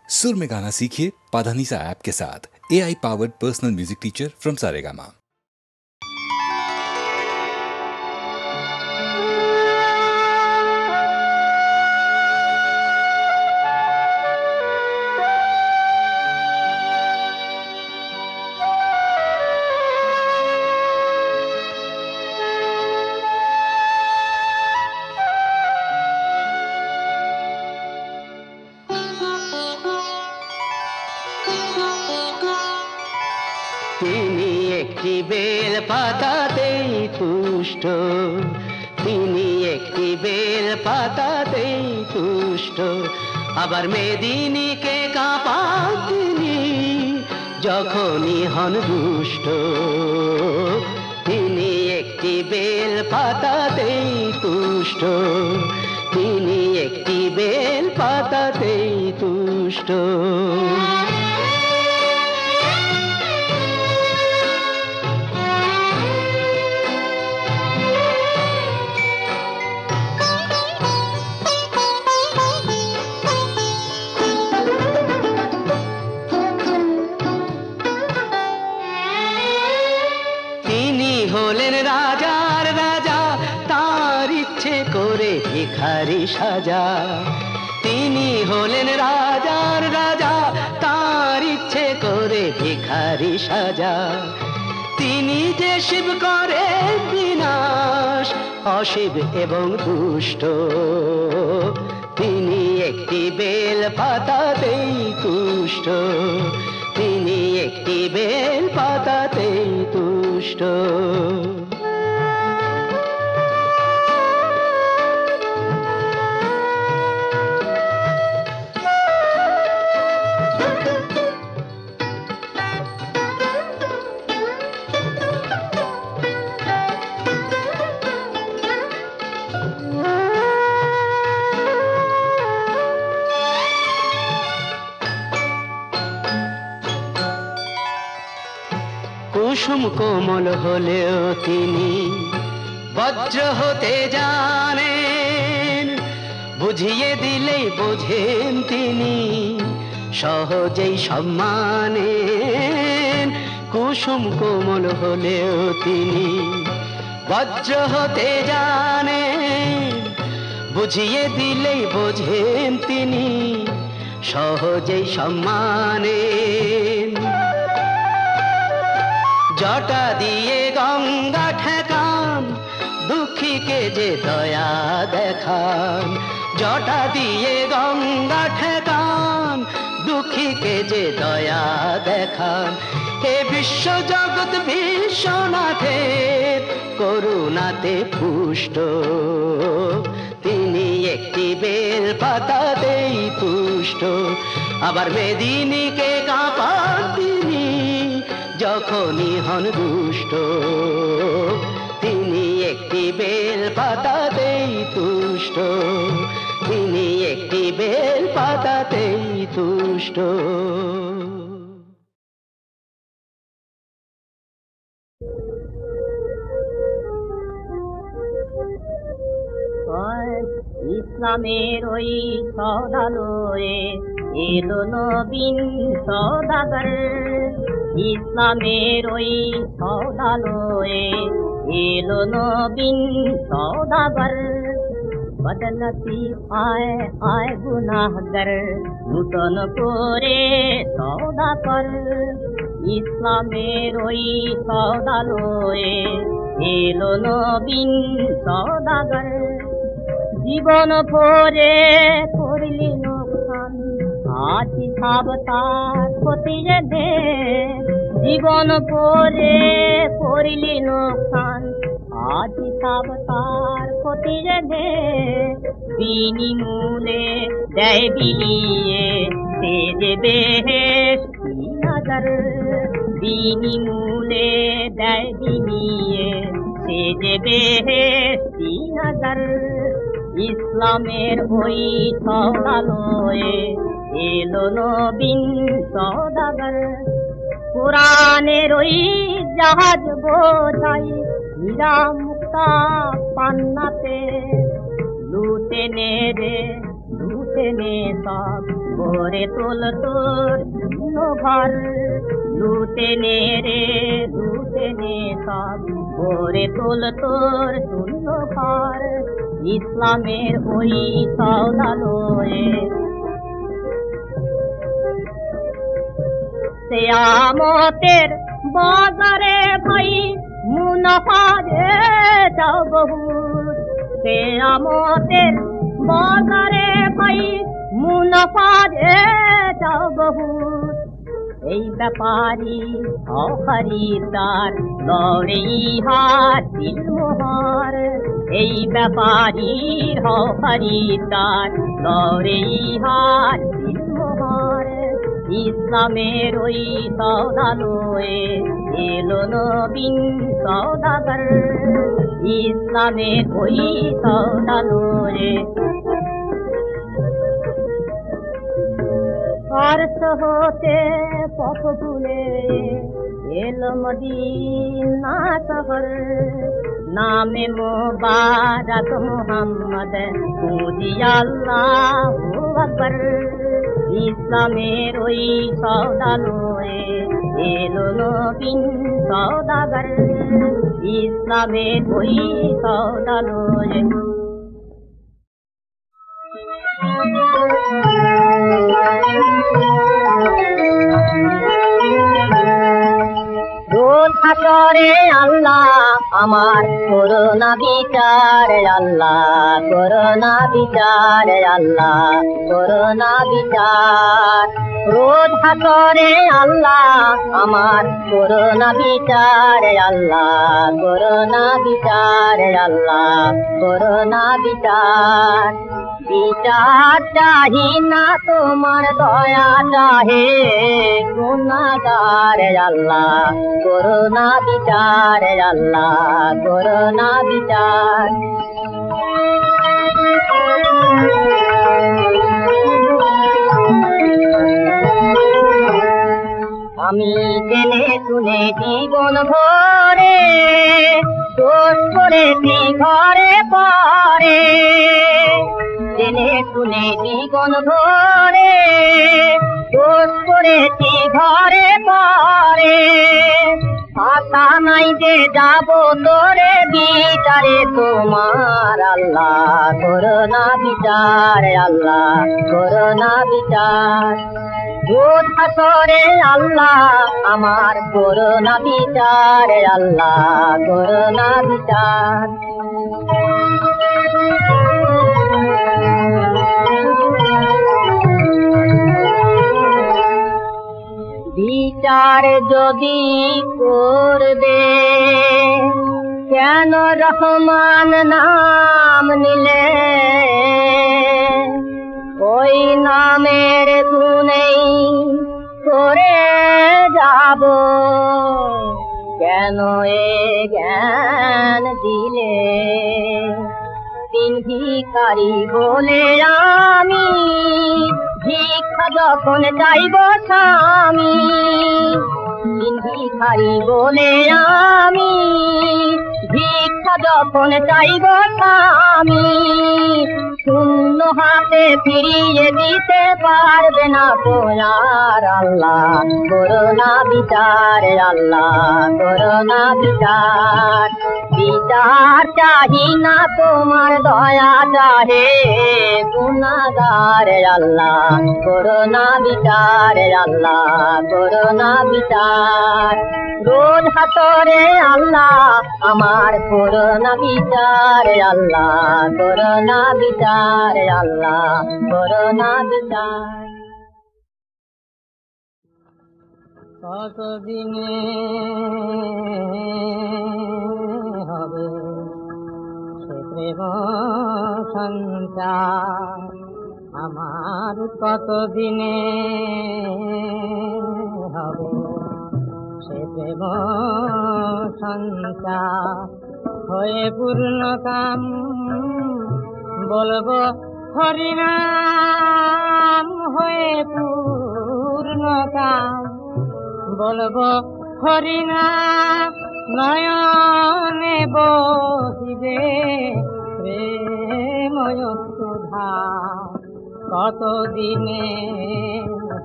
सुर में गाना सीखिए पाधानीसा ऐप के साथ। AI powered personal music teacher from Saregama. তিনি একটি বেল পাতাতেই তুষ্ট, তিনি একটি বেল পাতাতেই তুষ্ট, আবার মেদিনীকে কাঁপান তিনি যখনই হন দুষ্ট। তিনি একটি বেল পাতাতেই তুষ্ট, তিনি একটি বেল পাতাতেই তুষ্ট। হলেন রাজার রাজা, তার ইচ্ছে করে ভিখারি সাজা। তিনি হলেন রাজার রাজা, তার ইচ্ছে করে ভিখারি সাজা। তিনি যে শিব করে বিনাশ, অশিব এবং দুষ্ট। তিনি একটি বেল পাতাতেই তুষ্ট, তিনি একটি বেল পাতাতেই তুষ্ট। কুসুম কোমল হলেও তিনি বজ্র হতে জানেন, বুঝিয়ে দিলেই বোঝেন তিনি সহজেই সম্মানেন। কুসুম কোমল হলেও তিনি বজ্র হতে জানেন, বুঝিয়ে দিলেই বোঝেন তিনি সহজেই সম্মানেন। জটা দিয়ে গঙ্গা ঠেকান, দুঃখীকে যে দয়া দেখান। জটা দিয়ে গঙ্গা ঠেকান, দুঃখীকে যে দয়া দেখান। হে বিশ্ব জগৎ বিশ্বনাথের করুণাতে পুষ্ট, তিনি একটি বেল পাতাতেই তুষ্ট, আবার মেদিনীকে কাঁপান তিনি যখনই হন দুষ্ট। তিনি একটি বেল পাতাতেই তুষ্ট, তিনি একটি বেল পাতাতেই তুষ্ট। ইসলামের ওই সদালয়ে এলো নবীন সদাগর। ইসলামের ওই সদালয়ে এলো নবীন সদাগর। বদনসি আয় আয় গুনাহগার, নূতন করে সওদা কর। ইসলামের ওই সদালয়ে এলো নবীন সদাগর। জীবন ভরে করলি নোকসান, আজ হিসাব তার খতিয়ে দে। জীবন ভরে করলি নোকসান, আজ হিসাব তার খতিয়ে দে। বিনিমূলে দেয় বিলিয়ে সে যে বেহেশতি নজর। বিনিমূলে দেয় বিলিয়ে সে যে বেহেশতি নজর। ইসলামের ওই সদালয়ে এলো নবীন সদাগর। কোরআনের ওই জাহাজ বোঝাই হীরা মুক্তা পান্নাতে। লুটে নে রে লুটে নে সব গড়ে তোল তোর ঘর, লুটে নে রে লুটে নে সব, গড়ে তোল তোর শূন্য ঘর, ইসলামের ওই সৌদালয়ে। কিয়ামতের বাজারে ভাই মুনাফা যে যাও বহুত, কিয়ামতের বাজারে ভাই মুনাফা যে যাও বহুত। এই ব্যাপারী খরিদার লড়ে ইহার দিল মোহর, এই ব্যাপারী খরিদার লড়ে ইহার দিল মোহর, ইসলামের ওই সৌদালয়ে এলো নবীন সৌদাগর, ইসলামের ওই সৌদালয়ে। ফারস হতে পথ তুলে এলো মদিনা শহর, নামে মোবারক মুহাম্মদ পুজি আল্লাহু আকবার, ইসলামের ওই সৌদালয়ে এলো নবীন সৌদাগর, ইসলামের ওই সৌদালয়ে। রোজ হাসরে আল্লাহ আমার করোনা বিচার, আল্লাহ করোনা বিচার, আল্লাহ করোনা বিচার। রোজ হাসরে আল্লাহ আমার করোনা বিচার, আল্লাহ করোনা বিচার, আল্লাহ করোনা বিচার। বিচার চাহি না তোমার দয়া চাহে গুনাহগার, আল্লাহ করোনা বিচার, আল্লাহ করোনা বিচার। আমি জেনে শুনে জীবন ভরে দোষ করেছি ঘরে পরে, জেনে শুনে জীবন ভরে দোষ করেছি ঘরে পরে। আশা নাই যে যাব তোরে বিচারে তোমার, আল্লাহ করোনা বিচার, আল্লাহ করোনা বিচার। রোজ হাসরে আল্লাহ আমার করোনা বিচার, আল্লাহ করোনা বিচার। বিচার যদি করবে কেন রহমান নাম নিলে, ওই নামের গুণেই করে যাব কেন এ জ্ঞান দিলে। দিন ভিখারি বলে আমি ভিক্ষা যখন চাইব স্বামী, দিন ভিখারি বলে আমি ভিক্ষা যখন চাইব স্বামী, শূন্য হাতে ফিরিয়ে দিতে পারবে না তোমার, আল্লাহ করোনা বিচার, আল্লাহ করোনা বিচার। বিচার চাহি না তোমার দয়া চাহে গুনাহগার, আল্লাহ করোনা বিচার, আল্লাহ করোনা বিচার। রোজ হাসরে আল্লাহ আমার করোনা বিচার, আল্লাহ করোনা বিচার, আল্লাহ করোনা বিচার। কতদিনে হবে সে প্রেম সঞ্চার, আমার কতদিনে হবে সে প্রেম সঞ্চার। হয়ে পূর্ণ কাম বলবো হরিনাম, হয়ে পূর্ণ কাম বলবো হরিনাম। নয়নে বহিবে প্রেময় সুধা, কতদিনে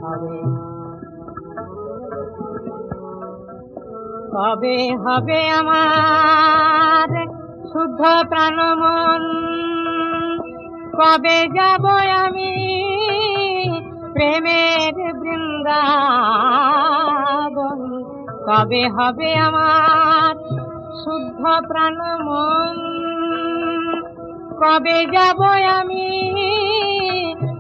হবে, কবে হবে আমার শুদ্ধ প্রাণ মন, কবে যাব আমি প্রেমের বৃন্দাবন, কবে হবে আমার শুদ্ধ প্রাণ মন, কবে যাব আমি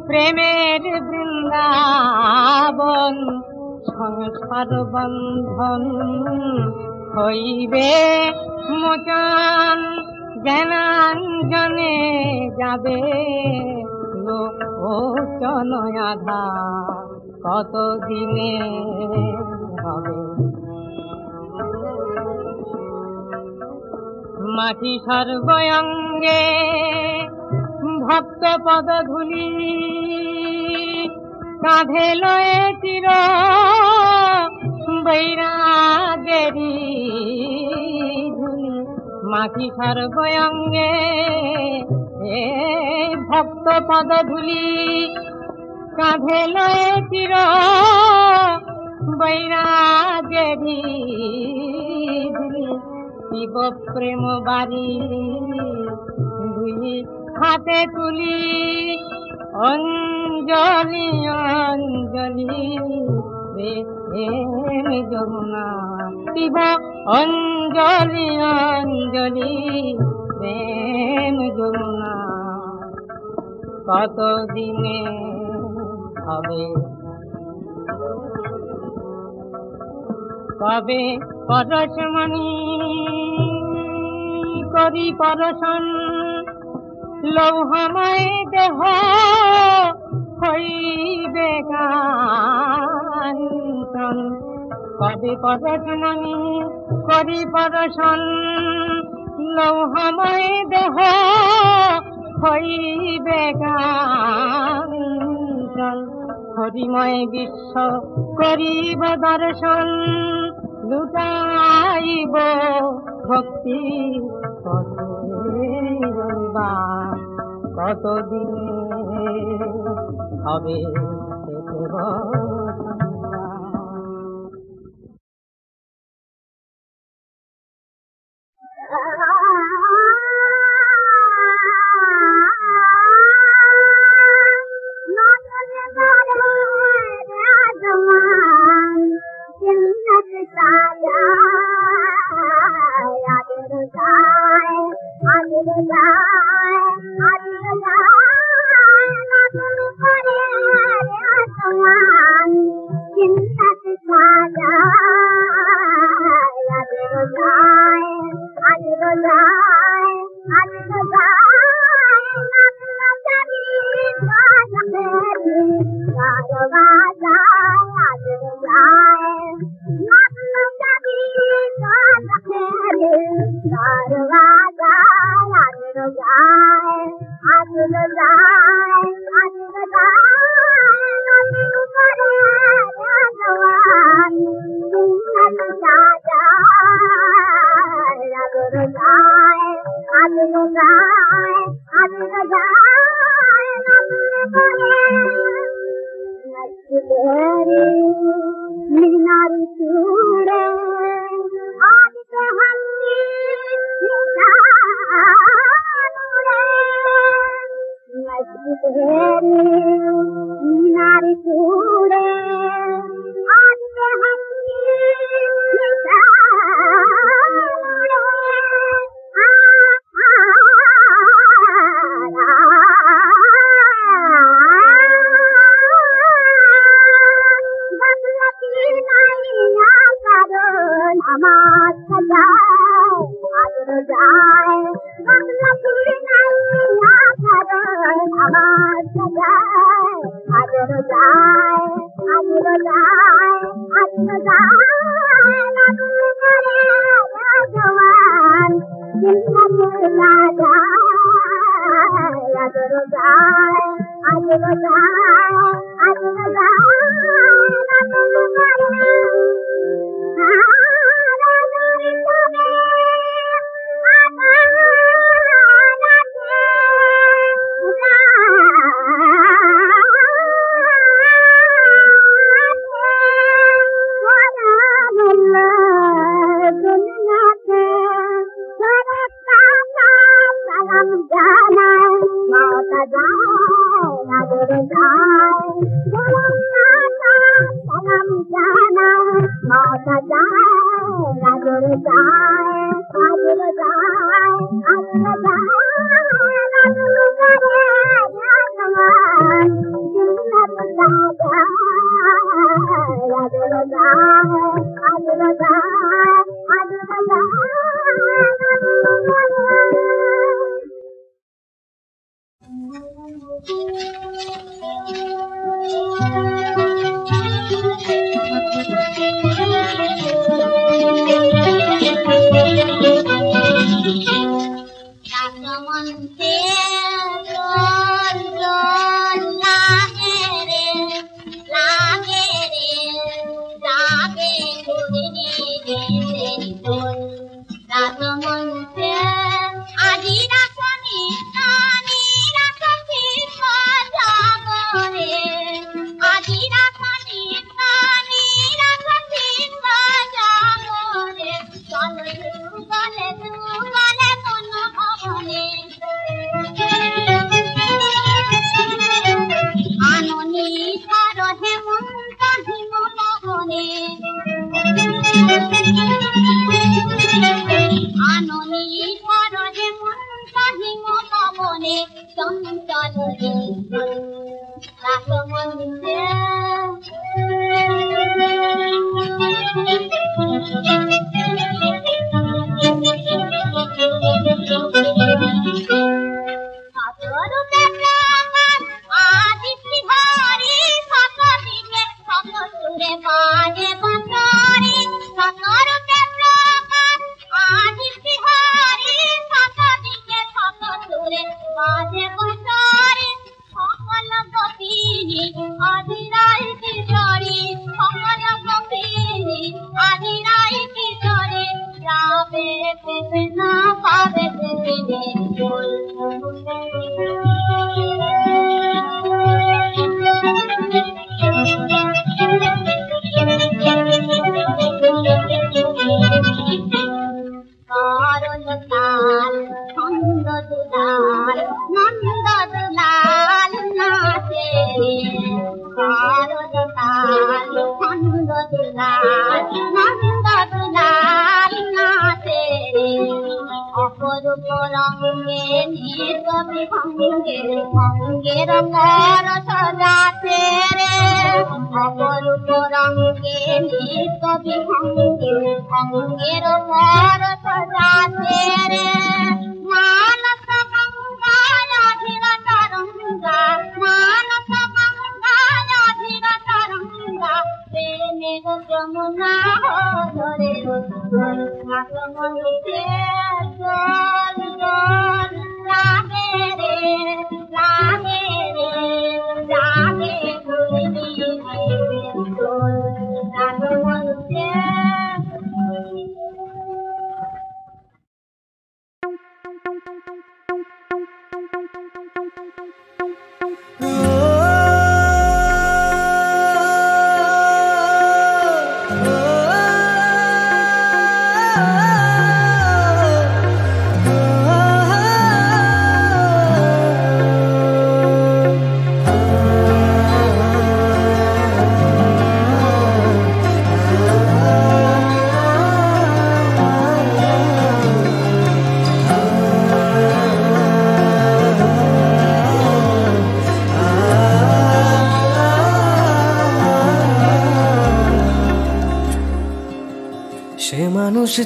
প্রেমের বৃন্দাবন, সংসার বন্ধন হইবে মোচন, জ্ঞানাঞ্জনে যাবে লোচন আধার, কতদিনে হবে। মাটি সর্বঙ্গে ভক্ত পদ ধুলি, কাঁধে লয়ে চির বৈরাগেরি ধুলি, মাটি সর্বঙ্গে ভক্ত পদ ধুলি, কাঁধে লয়ে চির বৈরাগেরি ধুলি, শিব প্রেম বাড়ি দুই হাতে তুলি, অঞ্জলি অঞ্জলি প্রেম যমুনা, শিব অঞ্জলি অঞ্জলি প্রেম যমুনা, কতদিনে হবে, কবে পরশমণি করি পরশন, লৌহময় দেহ হইবে কাঞ্চন, কবে পরশমণি করি পরশন, লৌহময় দেহ হইবে কাঞ্চন, হরিময় বিশ্ব করিব দর্শন, লুটাইব ভক্তি করিবা, কতদিনে হবে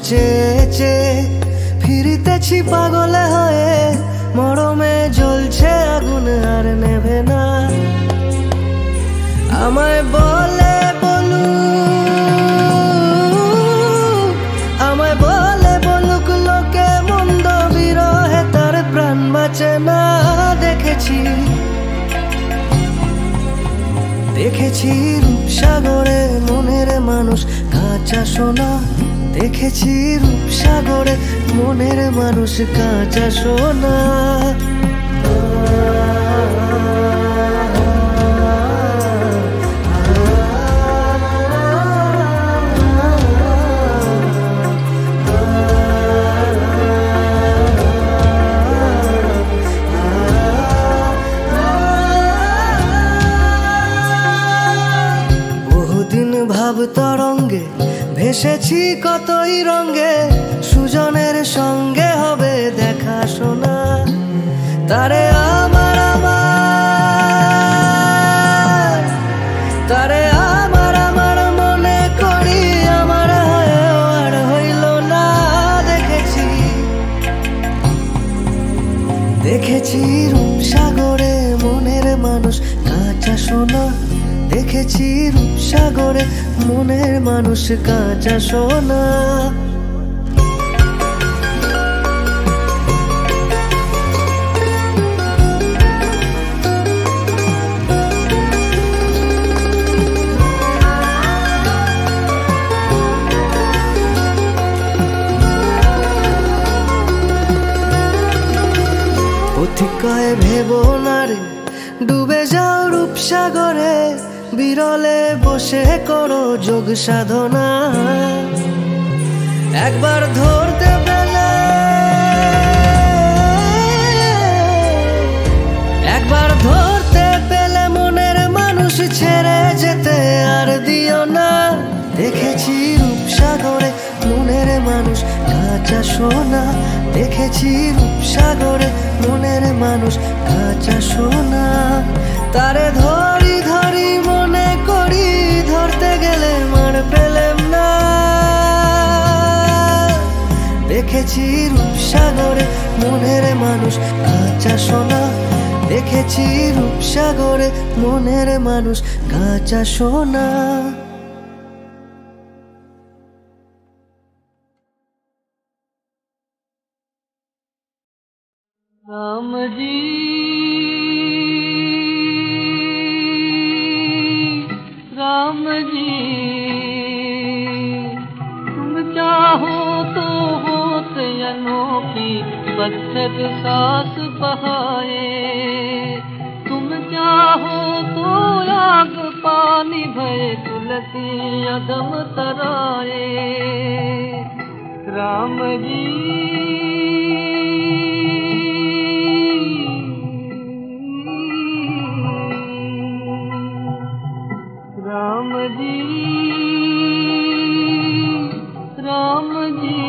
চেয়ে চেয়ে ফিরিতেছি পাগলে হয়ে, মরমে জ্বলছে আগুন আর নেভে না। আমায় বলে বলুক লোকে মন্দ বিরহে তার প্রাণ বাঁচে না। দেখেছি রূপসাগরে মনের মানুষ কাঁচা সোনা, দেখেছি রূপসাগরে মনের মানুষ কাঁচা সোনা। বহুদিন ভাব তরঙ্গে ভেসেছি কতই রঙে, সুজনের সঙ্গে হবে দেখা শোনা। তারে আমার আমার, তারে আমার আমার মনে করি, আমার হয়েও আর হইল না। দেখেছি দেখেছি রূপসাগরে মনের মানুষ কাঁচা সোনা, দেখেছি রূপসাগরে মনের মানুষ কাঁচা সোনা। পথিকায় ভেবো না রে ডুবে যাও রূপসাগরে, বিরলে বসে করো যোগ সাধনা। একবার ধরতে পেলে, একবার ধরতে পেলে মনের মানুষ ছেড়ে যেতে আর দিও না। দেখেছি রূপসাগরে মনের মানুষ কাঁচা সোনা, দেখেছি রূপসাগরে মনের মানুষ কাঁচা সোনা। তারে ধরি ধরি মনে করি, ধরতে গেলে মার পেলাম না। দেখেছি রূপসাগরে মনের মানুষ কাঁচা সোনা, দেখেছি রূপসাগরে মনের মানুষ কাঁচা সোনা। राम जी राम जी, तुम चाहो तो होते अनोखी पत्थर सांस बहाए। तुम चाहो तो आग पानी भरे तुलसी अदम तराए। राम जी राम जी राम जी,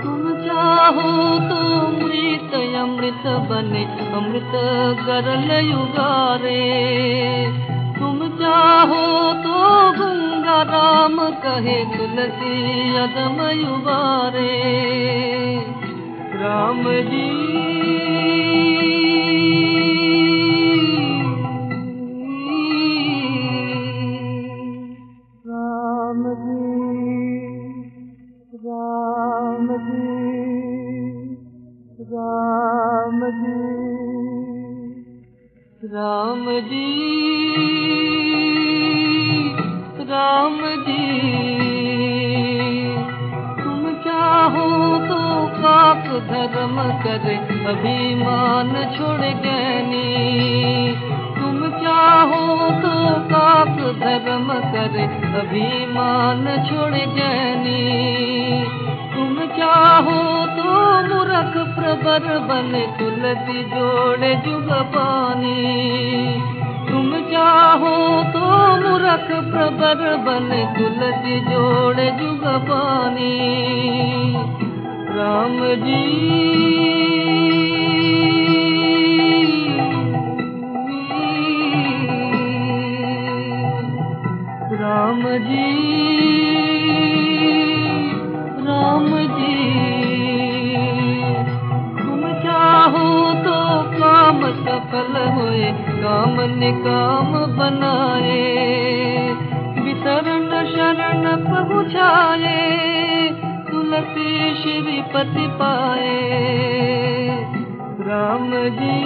तुम चाहो तो मृत अमृत बने अमृत गरल युगारे। तुम चाहो तो गंगा राम कहे तुलसी अदम युगारे। राम जी राम जी राम जी राम जी राम जी, तुम चाहो तो पाप धर्म करे अभिमान छोड़ ज्ञानी। तुम चाहो तो पाप धर्म करे अभिमान छोड़ ज्ञानी। तुम चाहो तो मूर्ख प्रबर बने तुलसी जोड़े जुग पानी। तुम चाहो तो मूर्ख प्रबर बने तुलसी जोड़े जुग पानी। राम जी राम जी राम जी, तुम चाहो तो काम सफल होए काम निकाम बनाए। विशरण शरण पहुँचाए तुलसी श्रीपति पाए। राम जी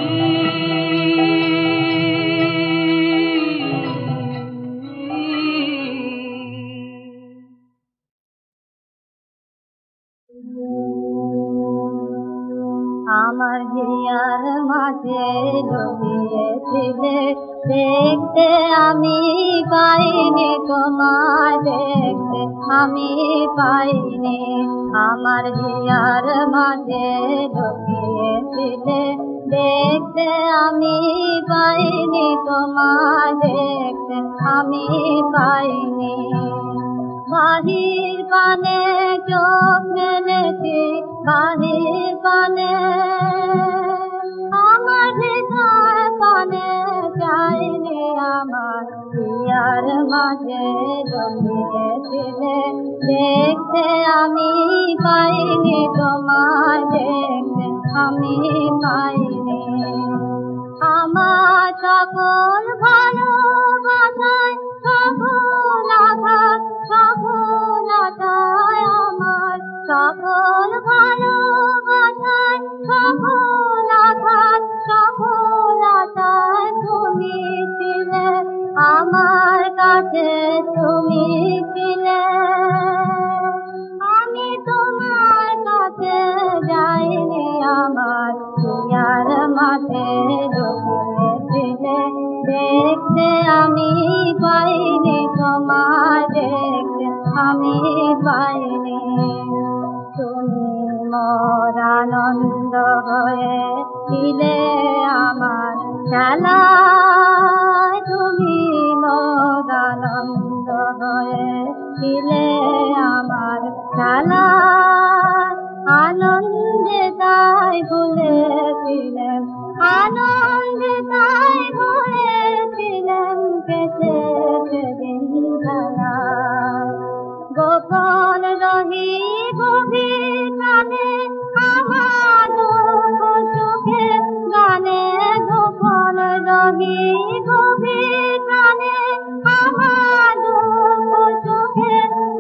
আমার হিয়ার মাঝে লুকিয়েছিলে, দেখতে আমি পাইনি তোমায়, দেখতে আমি পাইনি। আমার হিয়ার মাঝে লুকিয়েছিলে, দেখতে আমি পাইনি তোমায় দেখতে আমি পাইনি বাহির পানে চোখ মেলেছি বাহির পানে আমার হৃদয় পানে চাইনি আমার পিয়ার মাঝে জমিয়েছিলে দেখতে আমি পাইনি তোমায় দেখতে আমি পাইনি আমার সকল ভালোবাসায় সকল আঘাত সফলতায় আমার সকল ভালোবাসায় সকল আঘাত সফলতায় তুমি ছিলে আমার কাছে তুমি ছিলে আমি তোমার কাছে যাইনি আমার পিয়ার মাঝে জমিয়েছিলে দেখতে আমি পাইনি তোমায় দেখতে আমি পাইনি তুমি মোর আনন্দ হয়েছিলে আমার খেলায় তুমি মোর আনন্দ হয়েছিলে আমার খেলায় আনন্দে তাই ভুলেছিলেন আনন্দে তাই ভুলেছিলেন কেসে সেদিন খেলায় গোপন রহি গভীর গানে আমার দুঃখ সুখে গানে গোপন রহি গভীর গানে আমার দুঃখ সুখে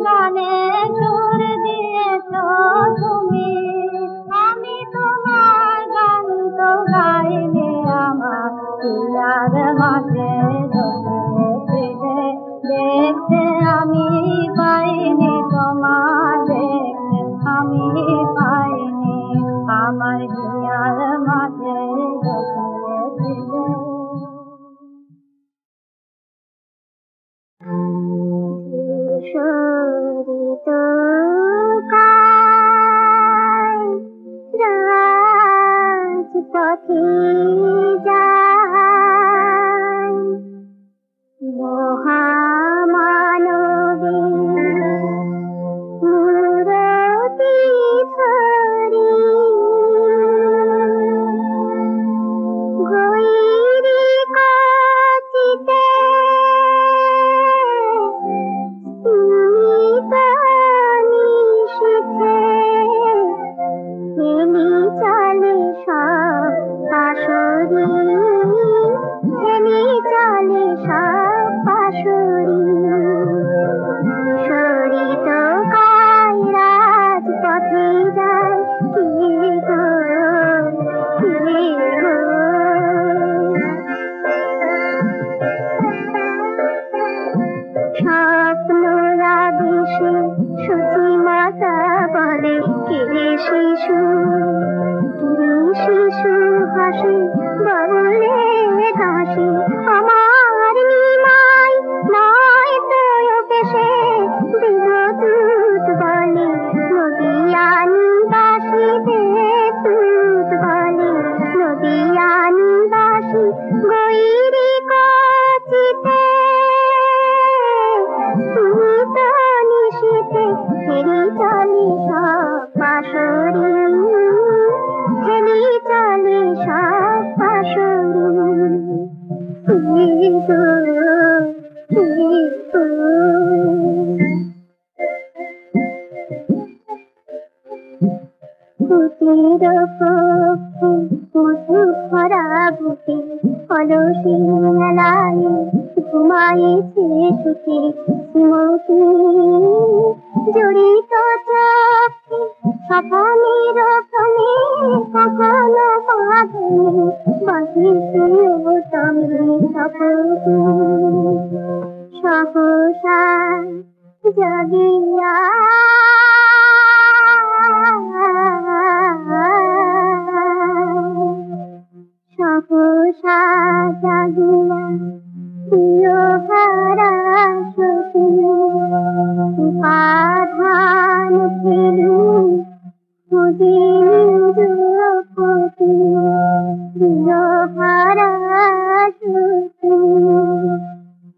গানে সুর দিয়েছ তুমি আমি তোমার গান তো গাইনি আমার পিয়ার মাঝে জমিয়েছিলে দেখতে আমি পাইনি তোমার দেখতে আমি পাইনি আমার পিয়ার মাঝে জমিয়েছিলে শরীত রাজপথে যায় মহামানবী মূরতি ধরি গৈরী কাচিতে নিশিথে হেলি চলে সব পাশরি হেলি চলে সব পাশরি শরীত কায় রাজপথে যায় কি গো স্বপ্নরা দেশে সূচি মাতা বলে কিরে শিশু হাসি বলে হাসি আমার নিমাই নয় তো কেসে দেবদূত বলে নদিয়ানি বাসি দেবদূত বলে নদিয়ানি বাসি গৈরী কাচিতে নিশিতে হেরি চলে সব পাশরি হেরি চলে সব পাশরি বুকের পক্ষে মধু ভরা বুকে অলসী মেলায় ঘুমাইছে সুখে স্মৃতি জড়িত চোখে সপনের ক্ষণে কখনো বাঁধনে বাঁধিছে তুমি সপতি সহসা জাগিয়া সহসা জাগিয়া প্রিয় হারা সখী আধান ফেলি খুঁজি নিজ পতি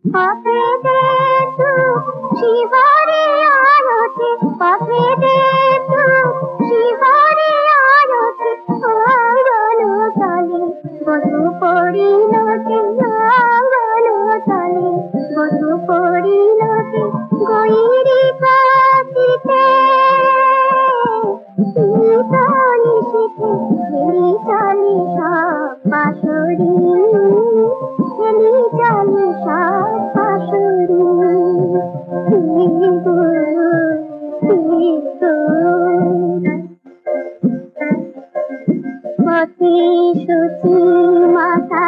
পাপে দে তু শিহরে আরতি পাপে দে তু শিহরে আরতি আঙ্গন তলে বধু পড়িলতে আঙ্গন তলে বধু পড়িলতে গৈরি পাতিতে চলি শিখে খেলি চলে সব পাশরি খেলি চলে সব পাশরি পথে সুচি মাথা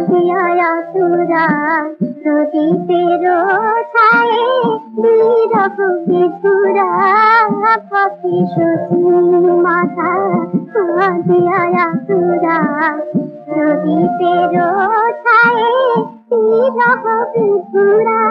দিয়া তুরা প্রদীপের ছায়ে বিরহ বিধুরা পথে সুচি মাথা দিয়া তুরা প্রদীপের ছায়ে বিরহ বিধুরা